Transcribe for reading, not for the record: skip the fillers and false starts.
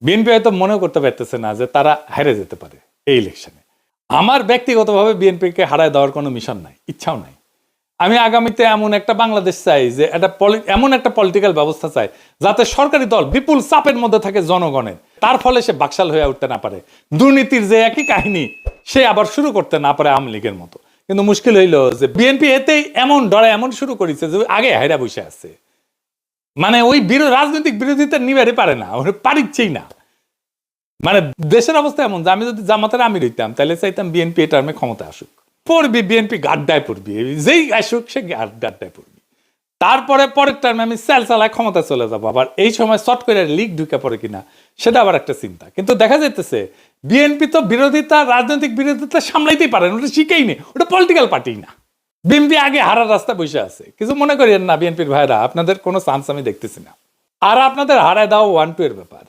BNP হয়তো মনে করতে পারতেছে না যে তারা হেরে যেতে পারে এই ইলেকশনে। আমার ব্যক্তিগতভাবে বিএনপিকে হারায় দেওয়ার কোনো মিশন নাই, ইচ্ছাও নাই। আমি আগামীতে এমন একটা বাংলাদেশ চাই যে এমন একটা পলিটিক্যাল ব্যবস্থা চাই যাতে সরকারি দল বিপুল চাপের মধ্যে থাকে জনগণের, তার ফলে সে বাকশাল হয়ে উঠতে না পারে, দুর্নীতির যে একই কাহিনী সে আবার শুরু করতে না পারে আওয়ামী লীগের মতো। কিন্তু মুশকিল হইল যে বিএনপি এতেই এমন ডরে এমন শুরু করেছে যে আগে হাইরা বসে আছে, মানে ওই রাজনৈতিক বিরোধিতা নিবারে পারে না, ওরা পারিচ্ছেই না। মানে দেশের অবস্থা এমন যে আমি যদি জামাতের আমির হইতাম তাহলে চাইতাম বিএনপি এই টার্মে ক্ষমতা আসুক, পড়বি বিএনপি গাড্ডায় পড়বি, যেই আসুক সে গাড্ডায় পড়বি, তারপরে পরের টার্মে আমি সেল চালায় ক্ষমতা চলে যাবো। আবার এই সময় শর্ট করে লিগ ঢুকে পড়ে কিনা সেটা আবার একটা চিন্তা। কিন্তু দেখা যাইতেছে বিএনপি তো বিরোধিতা, রাজনৈতিক বিরোধিতা সামলাইতেই পারে না, ওটা শিখেই নেই, ওটা পলিটিক্যাল পার্টি না। বিএনপি আগে হারার রাস্তা বসে আছে। কিছু মনে করেন না বিএনপির ভাইরা, আপনাদের কোনো চান্স আমি দেখতেছি না। আর আপনাদের হারায় দাও 1-2 এর ব্যাপার।